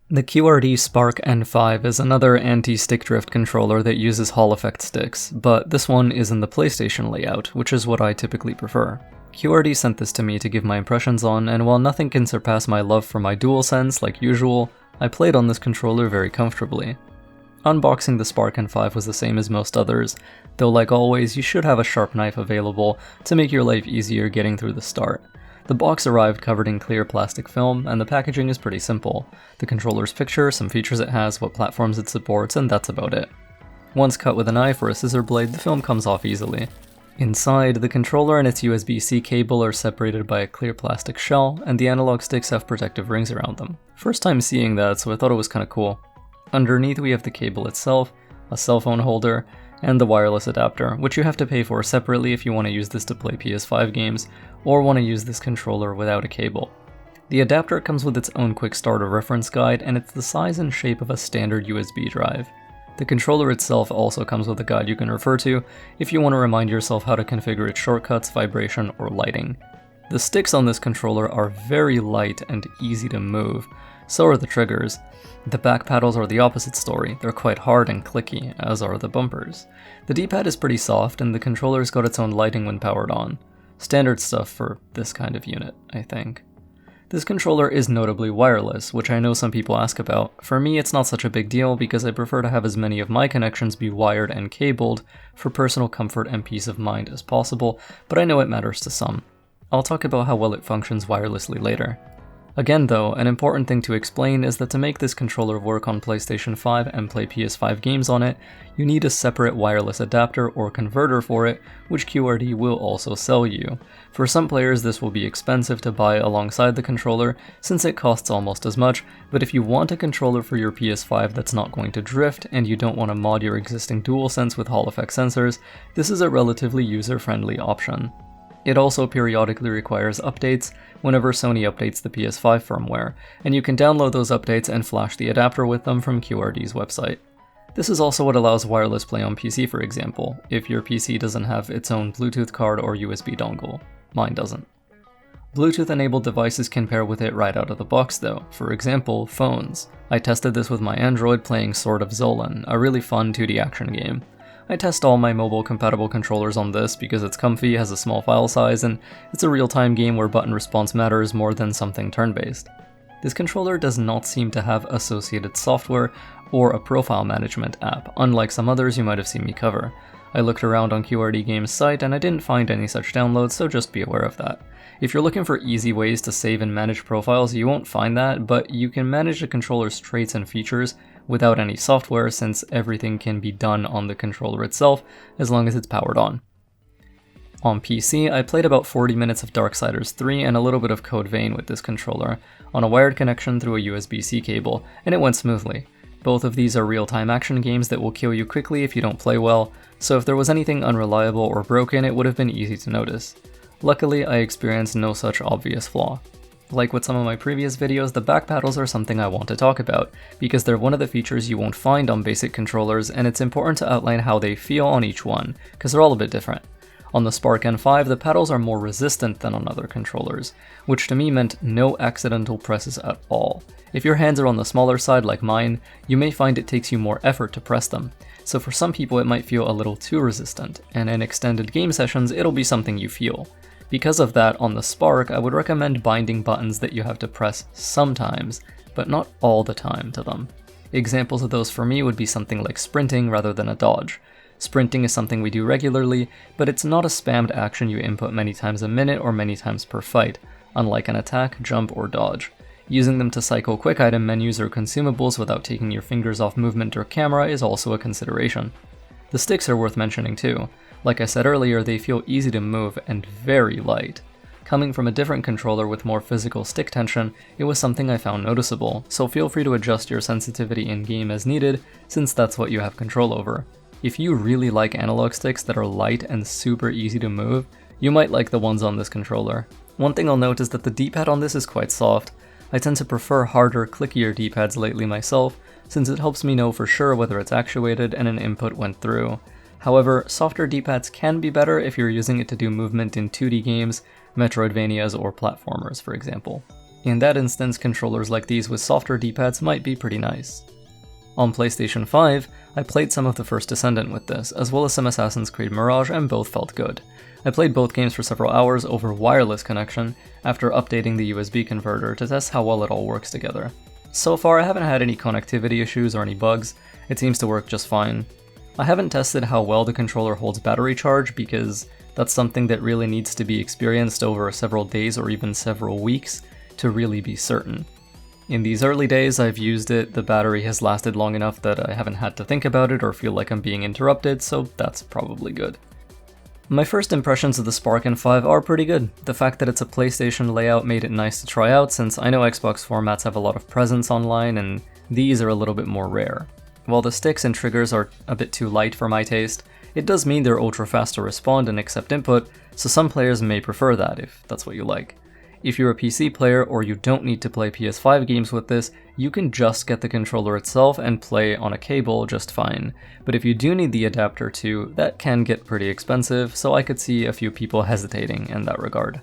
The QRD Spark N5 is another anti-stick drift controller that uses Hall effect sticks, but this one is in the PlayStation layout, which is what I typically prefer. QRD sent this to me to give my impressions on, and while nothing can surpass my love for my DualSense like usual, I played on this controller very comfortably. Unboxing the Spark N5 was the same as most others, though like always you should have a sharp knife available to make your life easier getting through the start. The box arrived covered in clear plastic film, and the packaging is pretty simple. The controller's picture, some features it has, what platforms it supports, and that's about it. Once cut with a knife or a scissor blade, the film comes off easily. Inside, the controller and its USB-C cable are separated by a clear plastic shell, and the analog sticks have protective rings around them. First time seeing that, so I thought it was kinda cool. Underneath we have the cable itself, a cell phone holder, and the wireless adapter, which you have to pay for separately if you want to use this to play PS5 games, or want to use this controller without a cable. The adapter comes with its own quick starter reference guide, and it's the size and shape of a standard USB drive. The controller itself also comes with a guide you can refer to if you want to remind yourself how to configure its shortcuts, vibration, or lighting. The sticks on this controller are very light and easy to move, so are the triggers. The back paddles are the opposite story, they're quite hard and clicky, as are the bumpers. The D-pad is pretty soft, and the controller's got its own lighting when powered on. Standard stuff for this kind of unit, I think. This controller is notably wireless, which I know some people ask about. For me, it's not such a big deal because I prefer to have as many of my connections be wired and cabled for personal comfort and peace of mind as possible, but I know it matters to some. I'll talk about how well it functions wirelessly later. Again though, an important thing to explain is that to make this controller work on PlayStation 5 and play PS5 games on it, you need a separate wireless adapter or converter for it, which QRD will also sell you. For some players this will be expensive to buy alongside the controller, since it costs almost as much, but if you want a controller for your PS5 that's not going to drift, and you don't want to mod your existing DualSense with Hall effect sensors, this is a relatively user-friendly option. It also periodically requires updates whenever Sony updates the PS5 firmware, and you can download those updates and flash the adapter with them from QRD's website. This is also what allows wireless play on PC, for example, if your PC doesn't have its own Bluetooth card or USB dongle. Mine doesn't. Bluetooth-enabled devices can pair with it right out of the box though, for example, phones. I tested this with my Android playing Sword of Zolan, a really fun 2D action game. I test all my mobile-compatible controllers on this because it's comfy, has a small file size, and it's a real-time game where button response matters more than something turn-based. This controller does not seem to have associated software or a profile management app, unlike some others you might have seen me cover. I looked around on QRD Games' site and I didn't find any such downloads, so just be aware of that. If you're looking for easy ways to save and manage profiles, you won't find that, but you can manage the controller's traits and features without any software, since everything can be done on the controller itself as long as it's powered on. On PC, I played about 40 minutes of Darksiders 3 and a little bit of Code Vein with this controller, on a wired connection through a USB-C cable, and it went smoothly. Both of these are real-time action games that will kill you quickly if you don't play well, so if there was anything unreliable or broken, it would have been easy to notice. Luckily, I experienced no such obvious flaw. Like with some of my previous videos, the back paddles are something I want to talk about, because they're one of the features you won't find on basic controllers, and it's important to outline how they feel on each one, because they're all a bit different. On the Spark N5, the paddles are more resistant than on other controllers, which to me meant no accidental presses at all. If your hands are on the smaller side like mine, you may find it takes you more effort to press them, so for some people it might feel a little too resistant, and in extended game sessions it'll be something you feel. Because of that, on the Spark, I would recommend binding buttons that you have to press sometimes, but not all the time to them. Examples of those for me would be something like sprinting rather than a dodge. Sprinting is something we do regularly, but it's not a spammed action you input many times a minute or many times per fight, unlike an attack, jump, or dodge. Using them to cycle quick item menus or consumables without taking your fingers off movement or camera is also a consideration. The sticks are worth mentioning too. Like I said earlier, they feel easy to move and very light. Coming from a different controller with more physical stick tension, it was something I found noticeable, so feel free to adjust your sensitivity in-game as needed, since that's what you have control over. If you really like analog sticks that are light and super easy to move, you might like the ones on this controller. One thing I'll note is that the D-pad on this is quite soft. I tend to prefer harder, clickier D-pads lately myself, since it helps me know for sure whether it's actuated and an input went through. However, softer D-pads can be better if you're using it to do movement in 2D games, Metroidvanias, or platformers, for example. In that instance, controllers like these with softer D-pads might be pretty nice. On PlayStation 5, I played some of the first Descendant with this, as well as some Assassin's Creed Mirage, and both felt good. I played both games for several hours over wireless connection after updating the USB converter to test how well it all works together. So far, I haven't had any connectivity issues or any bugs. It seems to work just fine. I haven't tested how well the controller holds battery charge because that's something that really needs to be experienced over several days or even several weeks to really be certain. In these early days I've used it, the battery has lasted long enough that I haven't had to think about it or feel like I'm being interrupted, so that's probably good. My first impressions of the Spark N5 are pretty good. The fact that it's a PlayStation layout made it nice to try out, since I know Xbox formats have a lot of presence online and these are a little bit more rare. While the sticks and triggers are a bit too light for my taste, it does mean they're ultra fast to respond and accept input, so some players may prefer that if that's what you like. If you're a PC player or you don't need to play PS5 games with this, you can just get the controller itself and play on a cable just fine. But if you do need the adapter too, that can get pretty expensive, so I could see a few people hesitating in that regard.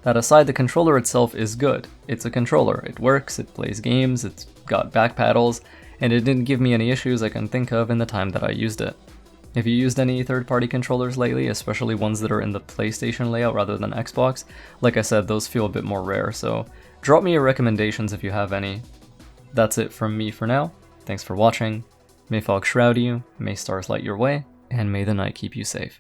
That aside, the controller itself is good. It's a controller, it works, it plays games, it's got back paddles, and it didn't give me any issues I can think of in the time that I used it. Have you used any third-party controllers lately, especially ones that are in the PlayStation layout rather than Xbox? Like I said, those feel a bit more rare, so drop me your recommendations if you have any. That's it from me for now. Thanks for watching. May fog shroud you, may stars light your way, and may the night keep you safe.